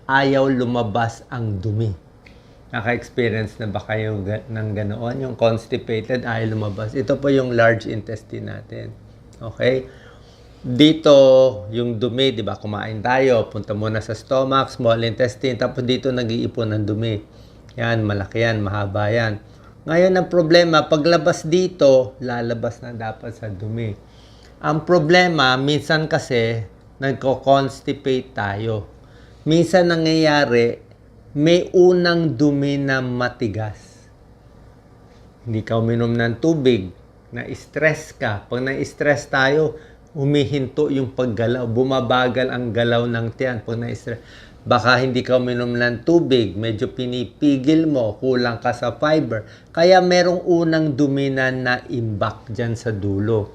ayaw lumabas ang dumi. Naka-experience na ba kayo ng ganoon? Yung constipated, ayaw lumabas. Ito po yung large intestine natin. Okay? Dito, yung dumi, di ba? Kumain tayo, punta muna sa stomach, small intestine, tapos dito nag-iipon ng dumi. Yan, malaki yan, mahaba yan. Ngayon, ang problema, paglabas dito, lalabas na dapat sa dumi. Ang problema, minsan kasi, nagko-constipate tayo. Minsan nangyayari, may unang dumi na matigas. Hindi ka uminom ng tubig, na-stress ka. Pag na-stress tayo, humihinto yung paggalaw, bumabagal ang galaw ng tiyan pag na-stress. Baka hindi ka uminom ng tubig, medyo pinipigil mo, kulang ka sa fiber. Kaya merong unang dumi na na-imbak dyan sa dulo.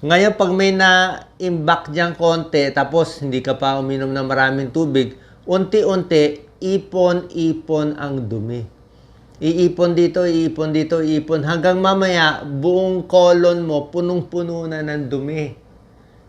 Ngayon, pag may na-imbak dyan konti, tapos hindi ka pa uminom ng maraming tubig, unti-unti, ipon-ipon ang dumi. Iipon dito, iipon dito, iipon. Hanggang mamaya, buong colon mo, punong-puno na ng dumi.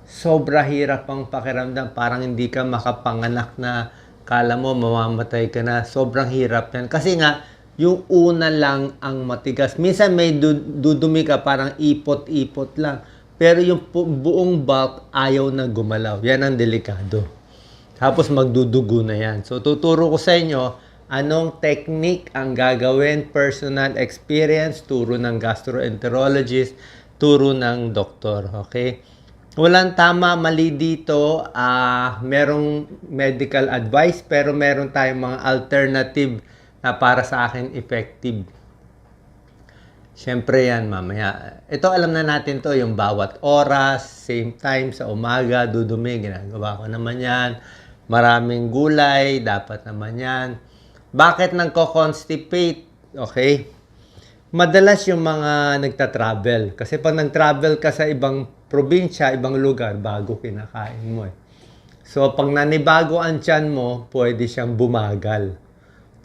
Sobra hirap ang pakiramdam. Parang hindi ka makapanganak na kala mo mamamatay ka na. Sobrang hirap yan. Kasi nga, yung una lang ang matigas. Minsan may dudumi ka, parang ipot-ipot lang. Pero yung buong bulk, ayaw na gumalaw. Yan ang delikado. Tapos magdudugo na yan. So, tuturo ko sa inyo anong technique ang gagawin, personal experience, turo ng gastroenterologist, turo ng doktor. Okay? Walang tama, mali dito. Merong medical advice, pero meron tayong mga alternative na para sa akin effective. Siyempre yan, mamaya. Ito, alam na natin to yung bawat oras, same time, sa umaga, dudumi, ginagawa ko naman yan. Maraming gulay, dapat naman yan. Bakit nagko-constipate? Okay? Madalas yung mga nagta-travel. Kasi pag nag-travel ka sa ibang probinsya, ibang lugar, bago kinakain mo eh. So, pag nanibago ang tiyan mo, pwede siyang bumagal.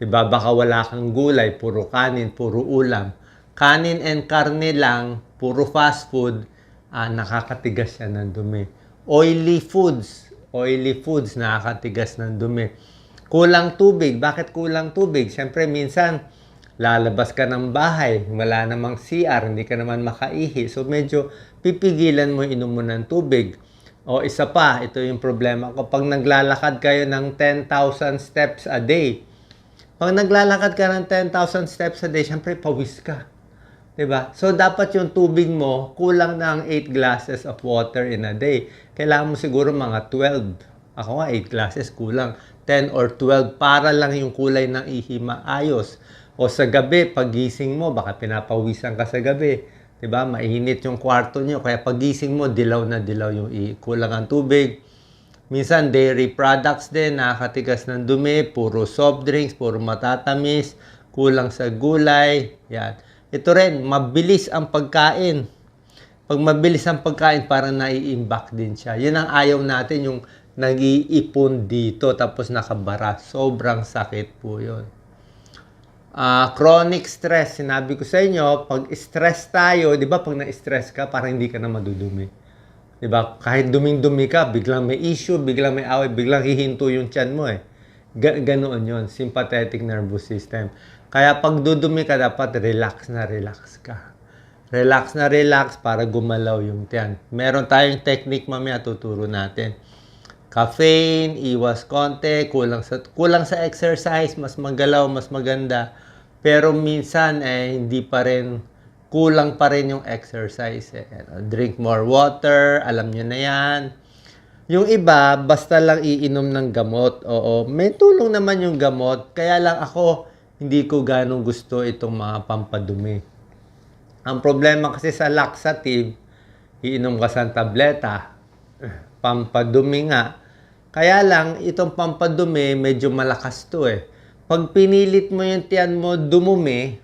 Diba? Baka wala kang gulay, puro kanin, puro ulam. Kanin and karne lang, puro fast food, nakakatigas siya ng dumi. Oily foods, nakakatigas ng dumi. Kulang tubig. Bakit kulang tubig? Siyempre, minsan, lalabas ka ng bahay, wala namang CR, hindi ka naman makaihi. So, medyo pipigilan mo inom mo ng tubig. O isa pa, ito yung problema ko. Pag naglalakad kayo ng 10,000 steps a day, pag naglalakad ka ng 10,000 steps a day, syempre pawis ka. Diba? So, dapat yung tubig mo, kulang na ang 8 glasses of water in a day. Kailangan mo siguro mga 12. Ako nga, 8 glasses, kulang. 10 or 12 para lang yung kulay ng ihi maayos. O sa gabi, pagising mo, baka pinapawisan ka sa gabi. Diba? Mainit yung kwarto nyo. Kaya pagising mo, dilaw na dilaw yung ihi. Kulang ang tubig. Minsan, dairy products din, nakakatigas ng dumi, puro soft drinks, puro matatamis, kulang sa gulay. Yan. Ito rin, mabilis ang pagkain. Pag mabilis ang pagkain, parang nai-imbak din siya. Yun ang ayaw natin, yung nag-iipon dito, tapos nakabara. Sobrang sakit po yun. Chronic stress, sinabi ko sa inyo, pag stress tayo, di ba pag na-stress ka, parang hindi ka na madudumi. Di ba? Kahit duming-dumi ka, biglang may issue, biglang may away, biglang hihinto yung tiyan mo eh. Ganoon yun, sympathetic nervous system. Kaya pag dudumi ka, dapat relax na relax ka. Relax na relax para gumalaw yung tiyan. Meron tayong technique mamaya tuturo natin. Caffeine, iwas konti, kulang sa exercise, mas magalaw, mas maganda. Pero minsan hindi pa rin, kulang pa rin yung exercise. Drink more water, alam nyo na yan. Yung iba, basta lang iinom ng gamot. Oo, may tulong naman yung gamot. Kaya lang ako, hindi ko ganong gusto itong mga pampadumi. Ang problema kasi sa laxative, iinom ka sa tableta, pampadumi nga. Kaya lang, itong pampadumi, medyo malakas to eh. Pag pinilit mo yung tiyan mo dumumi,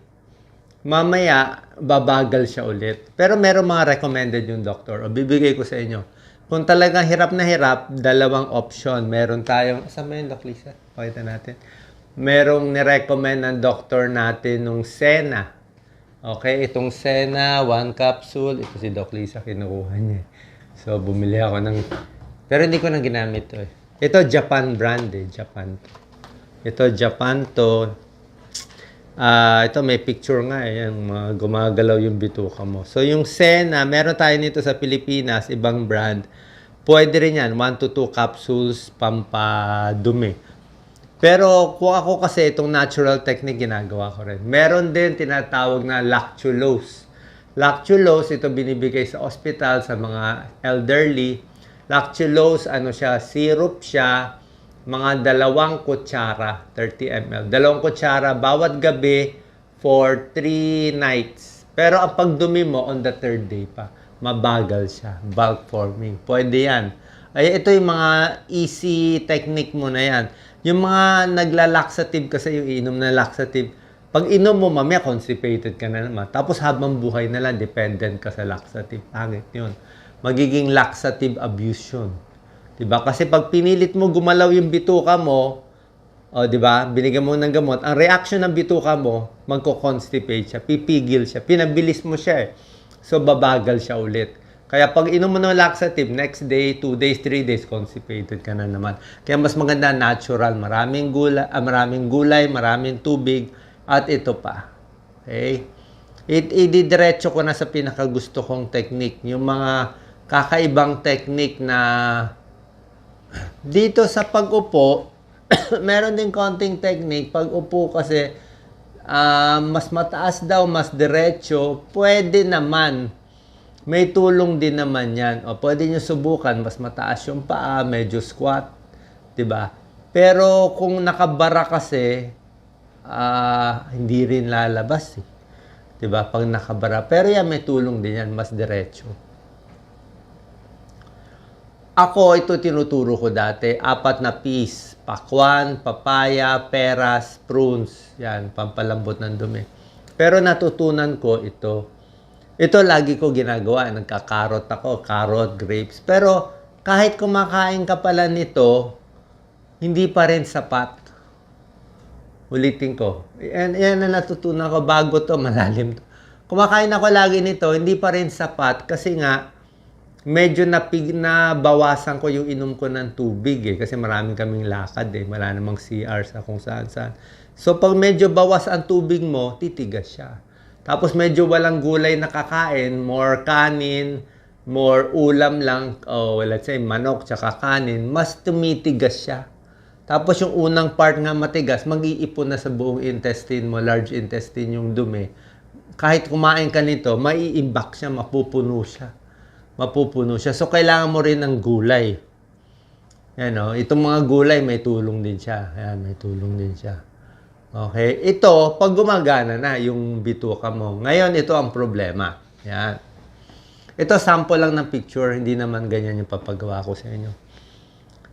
mamaya, babagal siya ulit. Pero meron mga recommended yung doktor. O bibigay ko sa inyo. Kung talagang hirap na hirap, dalawang option. Meron tayong, saan mo yun, Doc Lisa? Pakita natin. Merong nirecommend ng doktor natin nung Sena. Okay, itong Sena, 1 capsule. Ito si Doc Lisa, kinukuha niya. So, bumili ako ng... Pero hindi ko na ginamit to eh. Ito, Japan brand eh. Japan. Ito, Japan to. Ito may picture nga yung mga gumagalaw yung bituka mo. So yung Sena, meron tayo nito sa Pilipinas, ibang brand. Pwede rin yan, 1 to 2 capsules pampadumi. Pero kung ako kasi itong natural technique ginagawa ko rin. Meron din tinatawag na lactulose. Lactulose, ito binibigay sa hospital sa mga elderly. Lactulose, ano siya, syrup siya, mga 2 kutsara, 30 ml. 2 kutsara bawat gabi for 3 nights. Pero ang pagdumi mo on the 3rd day pa, mabagal siya, bulk forming. Pwede yan. Ay, ito yung mga easy technique mo na yan. Yung mga nagla-laxative kasi yung inom na laxative, pag inom mo, mamaya constipated ka na naman. Tapos habang buhay na lang, dependent ka sa laxative. Pangit yun. Magiging laxative abuse yun. Diba? Kasi pag pinilit mo gumalaw yung bituka mo, diba? Binigyan mo ng gamot, ang reaction ng bituka mo, magko-constipate siya, pipigil siya, pinabilis mo siya eh. So, babagal siya ulit. Kaya pag inom mo ng laxative, next day, 2 days, 3 days, constipated ka na naman. Kaya mas maganda natural, maraming gulay, maraming tubig, at ito pa. Okay? Ididiretso ko na sa pinakagusto kong technique. Yung mga kakaibang technique na dito sa pag-upo, meron din konting technique. Pag-upo kasi, mas mataas daw, mas diretso, pwede naman. May tulong din naman yan. O, pwede nyo subukan, mas mataas yung paa, medyo squat. Diba? Pero kung nakabara kasi, hindi rin lalabas. Diba? Pag nakabara. Pero yan, may tulong din yan, mas diretso. Ako, ito tinuturo ko dati. 4 na piece. Pakwan, papaya, peras, prunes. Yan, pampalambot ng dumi. Pero natutunan ko ito. Ito lagi ko ginagawa. Nagkakarot ako. Carrot, grapes. Pero kahit kumakain ka pala nito, hindi pa rin sapat. Ulitin ko. Yan na natutunan ko. Bago to, malalim to. Kumakain ako lagi nito, hindi pa rin sapat. Kasi nga, medyo nabawasan ko yung inom ko ng tubig eh. Kasi maraming kaming lakad eh. Wala namang CR sa kung saan-saan. So, pag medyo bawas ang tubig mo, titigas siya. Tapos medyo walang gulay na kakain, more kanin, more ulam lang, let's say manok tsaka kanin, mas tumitigas siya. Tapos yung unang part nga matigas, mag-iipon na sa buong intestine mo, large intestine yung dumi. Kahit kumain ka nito, maiimbak siya, mapupuno siya. So, kailangan mo rin ng gulay. Yan, itong mga gulay, may tulong din siya. Ayan, may tulong din siya. Okay? Ito, pag gumagana na yung bituka mo. Ngayon, ito ang problema. Yan. Ito, sample lang ng picture. Hindi naman ganyan yung papagawa ko sa inyo.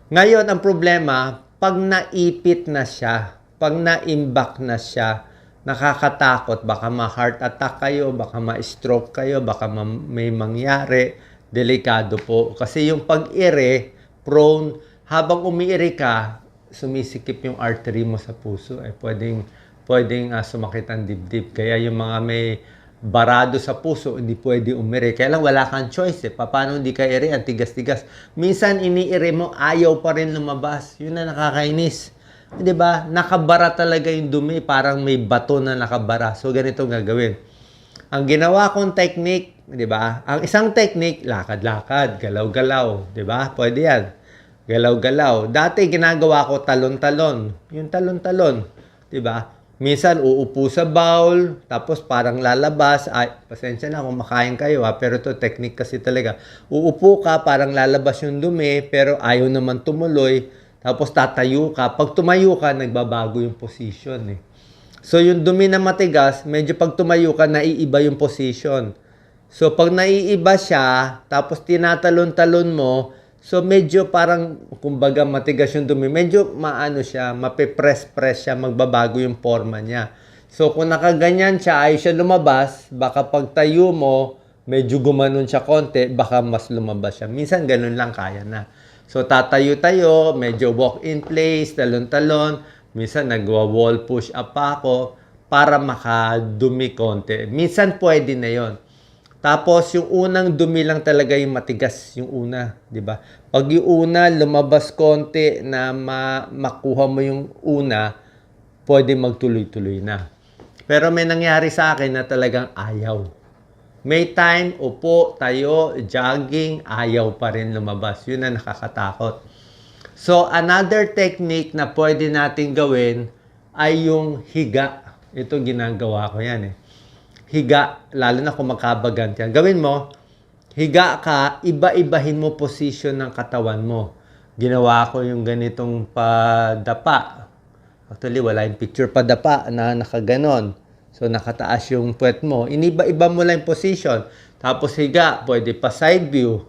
Ngayon, ang problema, pag naipit na siya, pag naimbak na siya, nakakatakot. Baka ma-heart attack kayo, baka ma-stroke kayo, baka may mangyari. Delikado po. Kasi yung pag-ire, prone, habang umiiri ka, sumisikip yung artery mo sa puso. Pwedeng sumakit ang dibdib. Kaya yung mga may barado sa puso, hindi pwede umiri. Kaya lang wala kang choice eh. Paano hindi ka iri? Ang tigas-tigas. Minsan iniiri mo, ayaw pa rin lumabas. Yun na nakakainis. Diba? Nakabara talaga yung dumi. Parang may bato na nakabara. So ganito gagawin. Ang ginawa kong technique, di ba? Ang isang technique, lakad-lakad, galaw-galaw, di ba? Pwede yan. Galaw-galaw. Dati ginagawa ko talon-talon. Yung talon-talon, di ba? Minsan uupo sa bowl, tapos parang lalabas. Ay, pasensya na kung makain kayo pero ito technique kasi talaga. Uupo ka, parang lalabas yung dumi, pero ayaw naman tumuloy. Tapos tatayo ka. Pag tumayo ka, nagbabago yung position eh. So, yung dumi na matigas, medyo pag tumayo ka, naiiba yung position. So, pag naiiba siya, tapos tinatalon-talon mo, so medyo parang, kumbaga matigas yung dumi, medyo maano siya, mapipress-press siya, magbabago yung forma niya. So, kung nakaganyan siya, ay siya lumabas, baka pag tayo mo, medyo gumanon siya konti, baka mas lumabas siya. Minsan, ganun lang kaya na. So, tatayo-tayo, medyo walk in place, talon-talon, minsan nagwa-wall push up pa ako para makadumi konti. Minsan pwede na yon. Tapos yung unang dumi lang talaga yung matigas, yung una, di ba? Pag yung una lumabas konti na makuha mo yung una, pwede magtuloy-tuloy na. Pero may nangyari sa akin na talagang ayaw. May time, upo, tayo, jogging, ayaw pa rin lumabas. Yun ang nakakatakot. So, another technique na pwede natin gawin ay yung higa. Ito ginagawa ko yan eh. Higa, lalo na kung makabagan yan. Gawin mo, higa ka, iba-ibahin mo position ng katawan mo. Ginawa ko yung ganitong padapa. Actually, wala yung picture padapa na nakaganon. So, nakataas yung puwet mo. Iniba-iba mo lang yung position. Tapos higa, pwede pa side view.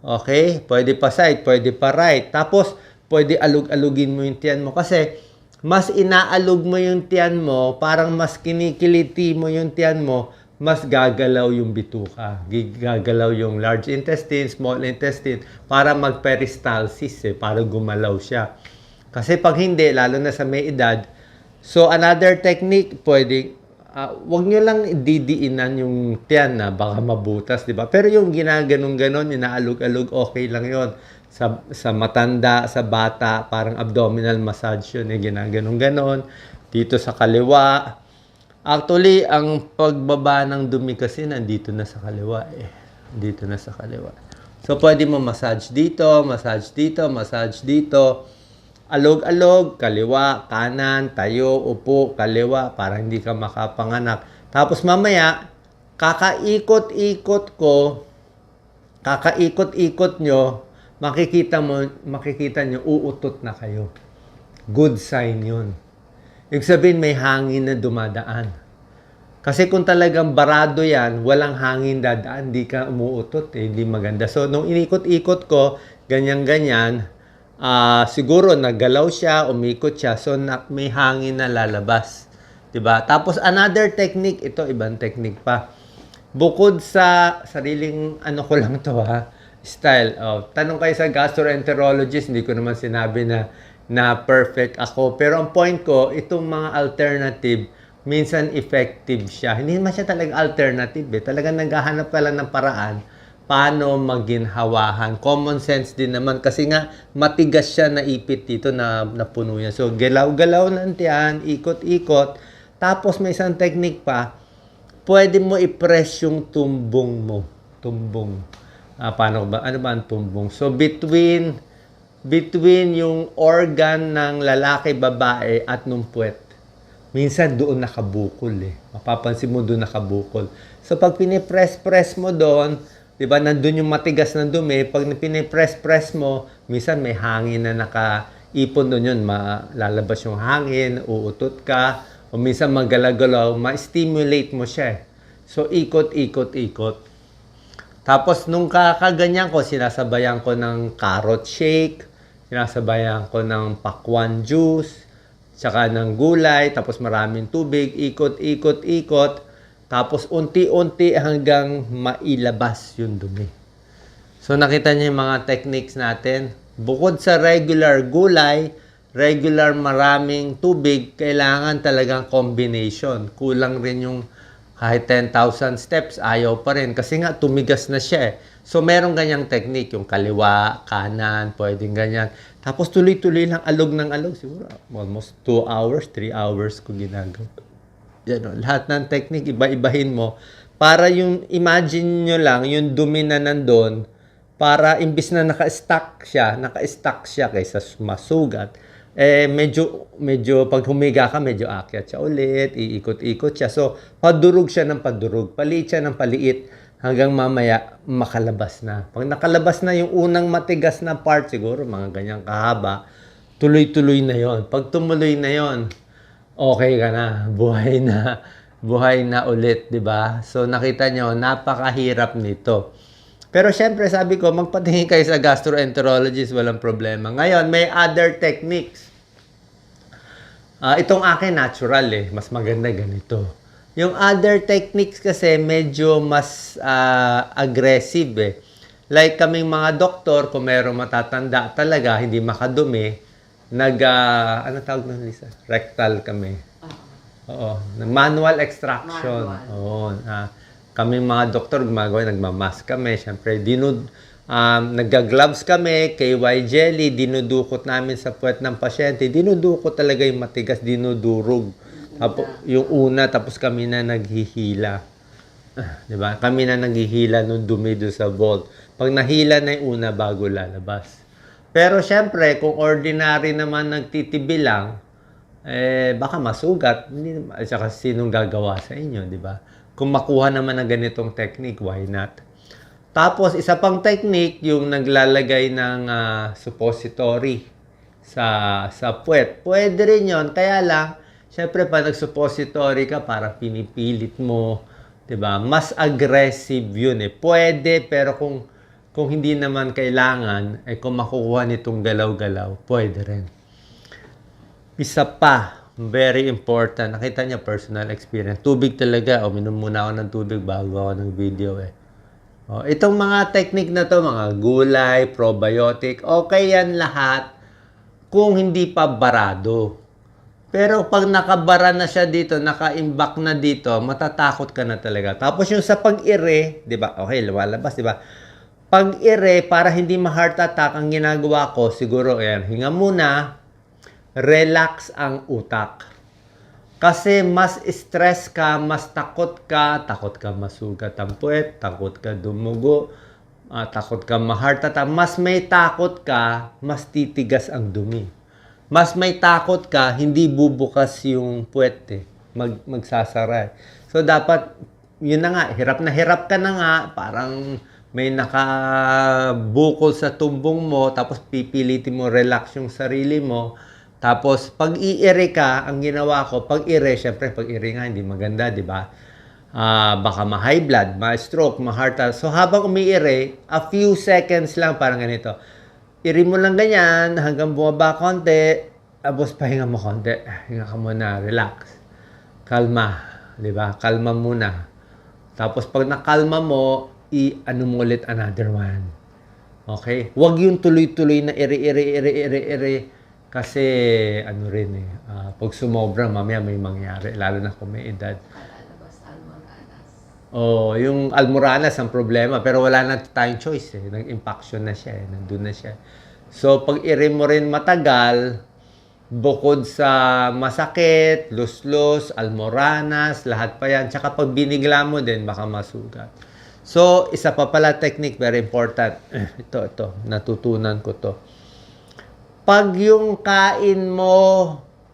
Okay? Pwede pa side, pwede pa right. Tapos, pwede alug-alugin mo yung tiyan mo. Kasi, mas inaalog mo yung tiyan mo, parang mas kinikiliti mo yung tiyan mo, mas gagalaw yung bituka. Gagalaw yung large intestine, small intestine, para mag-peristalsis para gumalaw siya. Kasi pag hindi, lalo na sa may edad, so another technique, pwede, wag nyo lang didiinan yung tiyan na baka mabutas, di ba? Pero yung ginaganon-ganon, inaalog-alog, okay lang yon. Sa matanda, sa bata, parang abdominal massage yun, ginaganon-ganon. Dito sa kaliwa. Actually, ang pagbaba ng dumi kasi nandito na sa kaliwa Dito na sa kaliwa. So, pwede mo massage dito, massage dito, massage dito. Alog-alog, kaliwa, kanan, tayo, upo, kaliwa, para hindi ka makapanganak. Tapos mamaya, kakaikot-ikot nyo, makikita nyo, uutot na kayo. Good sign yun. Ibig sabihin, may hangin na dumadaan. Kasi kung talagang barado yan, walang hangin dadaan, hindi ka umuutot, hindi maganda. So, nung inikot-ikot ko, ganyan-ganyan, siguro naggalaw siya, umikot siya, so may hangin na lalabas. Diba? Tapos another technique, ito ibang technique pa. Bukod sa sariling, ko lang to style. Tanong kayo sa gastroenterologist, hindi ko naman sinabi na perfect ako. Pero ang point ko, itong mga alternative, minsan effective siya. Hindi naman siya talagang alternative Talagang naghahanap ka lang ng paraan paano maginhawahan. Common sense din naman kasi nga matigas siya na ipit dito na napuno yan. So, galaw-galaw ng tiyan, ikot-ikot. Tapos may isang technique pa, pwede mo i-press yung tumbong mo. Tumbong. Paano ba? Ano ba ang tumbong? So, between yung organ ng lalaki, babae at nung puwet. Minsan doon nakabukol Mapapansin mo doon nakabukol. So, pag pinipress-press mo doon, di ba, nandun yung matigas na dumi, pag pinipress-press mo, minsan may hangin na nakaipon doon yun, lalabas yung hangin, uutot ka, o minsan magalagalaw, ma-stimulate mo siya. So, ikot-ikot-ikot. Tapos, nung kakaganyan ko, sinasabayan ko ng carrot shake, sinasabayan ko ng pakwan juice, tsaka ng gulay, tapos maraming tubig, ikot-ikot-ikot, tapos unti-unti hanggang mailabas yung dumi. So nakita niyo yung mga techniques natin. Bukod sa regular gulay, regular maraming tubig, kailangan talagang combination. Kulang rin yung kahit 10,000 steps, ayaw pa rin. Kasi nga tumigas na siya So merong ganyang technique, yung kaliwa, kanan, pwedeng ganyan. Tapos tuloy-tuloy lang, alog ng alog. Siguro almost 2 hours, 3 hours ko ginagawa. Yan, lahat ng technique, iba-ibahin mo. Para yung, imagine nyo lang, yung dumi na nandun, para imbis na naka-stack siya kaysa masugat, medyo pag humiga ka, medyo akyat siya ulit, iikot-ikot siya. So, padurog siya ng padurog, paliit siya ng paliit, hanggang mamaya makalabas na. Pag nakalabas na yung unang matigas na part, siguro mga ganyang kahaba, tuloy-tuloy na yon. Pag tumuloy na yon, okay ka na, buhay na ulit, 'di ba? So nakita nyo, napakahirap nito. Pero syempre sabi ko, magpatingin kayo sa gastroenterologist, walang problema. Ngayon, may other techniques. Itong akin natural mas maganda ganito. Yung other techniques kasi medyo mas aggressive Like kaming mga doktor, kung mayroong matatanda talaga, hindi makadumi, ano tawag nun, Lisa? Rectal kami. Oo. Manual extraction. Oo. Kaming mga doktor gumagawa, nagmamask kami. Siyempre, Nagga-gloves kami, KY jelly, dinudukot namin sa puwet ng pasyente. Dinudukot talaga yung matigas, dinudurog. Tapos, yung una, tapos kami na naghihila. Diba? Kami na naghihila nung dumi doon sa vault. Pag nahila na yung una, bago lalabas. Pero syempre, kung ordinary naman nagtitibi lang, baka masugat. At saka sinong gagawa sa inyo, di ba? Kung makuha naman ng ganitong technique, why not? Tapos, isa pang technique, yung naglalagay ng suppository sa puwet. Pwede rin yun. Kaya lang, syempre, pag nag-suppository ka, parang pinipilit mo, diba? Mas aggressive yun eh. Pwede, pero kung hindi naman kailangan, kung makukuha nitong galaw-galaw, pwede rin. Isa pa, very important. Nakita niya, personal experience. Tubig talaga. Minom muna ako ng tubig bago ako ng video eh. Itong mga technique na to, mga gulay, probiotic, okay yan lahat kung hindi pa barado. Pero pag nakabara na siya dito, naka-imbak na dito, matatakot ka na talaga. Tapos yung sa pag-ire, di ba? Okay, lumalabas, di ba? Pag-ire, para hindi ma-heart attack, ang ginagawa ko, siguro, hinga muna, relax ang utak. Kasi mas stress ka, mas takot ka masugat ang puwet, takot ka dumugo, takot ka ma-heart attack. Mas may takot ka, mas titigas ang dumi. Mas may takot ka, hindi bubukas yung puwet magsasara. So dapat, yun na nga, hirap ka na nga, parang may nakabukol sa tumbong mo, tapos pipilitin mo relax yung sarili mo. Tapos, pag i-ire ka, ang ginawa ko, pag-ire, syempre, pag-ire nga, hindi maganda, di ba? Baka ma-high blood, ma-stroke, ma-heart attack. So, habang umi-ire, a few seconds lang, parang ganito. Ire mo lang ganyan, hanggang bumaba konti, tapos pahinga mo konti. Hinga ka muna, relax. Kalma, di ba? Kalma muna. Tapos, pag nakalma mo, i-ano mo ulit another one. Okay? Huwag yung tuloy-tuloy na ire. Kasi, ano rin pag sumobra, mamaya may mangyari, lalo na kung may edad. Yung almoranas ang problema, pero wala na tayong choice nag-impaction na siya nandun na siya. So, pag ire mo rin matagal, bukod sa masakit, luslus, almoranas, lahat pa yan. Tsaka pag binigla mo din, baka masugat. So, isa pa pala technique, very important. Ito, natutunan ko to. Pag yung kain mo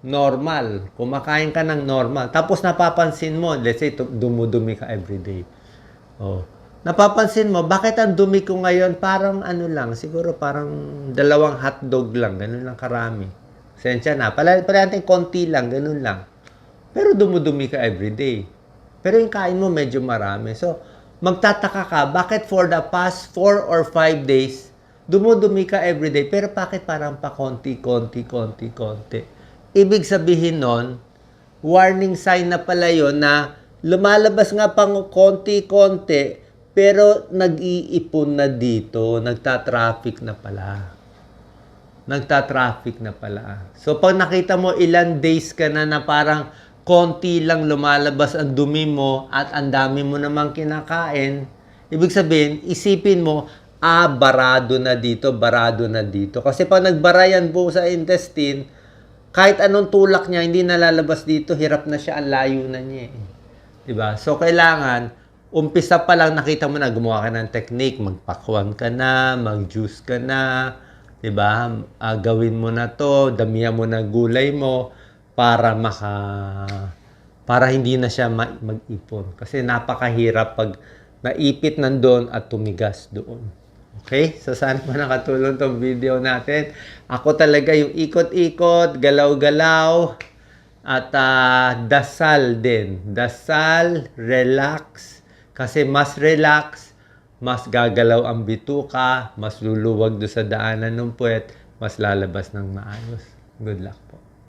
normal, kumakain ka ng normal, tapos napapansin mo, let's say, dumudumi ka everyday. Napapansin mo, bakit ang dumi ko ngayon? Parang ano lang, siguro parang 2 hotdog lang, ganun lang karami. Sensya na, palating konti lang, ganun lang. Pero dumudumi ka everyday. Pero yung kain mo medyo marami. So, magtataka ka, bakit for the past 4 or 5 days, dumudumi ka everyday, pero bakit parang pa konti. Ibig sabihin nun, warning sign na pala yun na lumalabas nga pang konti, pero nag-iipon na dito, nagta-traffic na pala. So, pag nakita mo ilan days ka na parang konti lang lumalabas ang dumi mo at ang dami mo namang kinakain, ibig sabihin, isipin mo, barado na dito. Kasi pag nagbara yan buo sa intestine, kahit anong tulak niya, hindi nalalabas dito, hirap na siya, ang layo na niya. Diba? So, kailangan, umpisa pa lang, nakita mo na, gumawa ka ng technique, magpakwan ka na, mag-juice ka na, diba? Gawin mo na to, damihan mo na gulay mo, para hindi na siya mag-ipon. Kasi napakahirap pag naipit nandun at tumigas doon. Okay? So, sana po nakatulong tong video natin. Ako talaga yung ikot-ikot, galaw-galaw, at dasal din. Dasal, relax. Kasi mas relax, mas gagalaw ang bituka, mas luluwag do sa daanan ng puwet, mas lalabas ng maayos. Good luck po.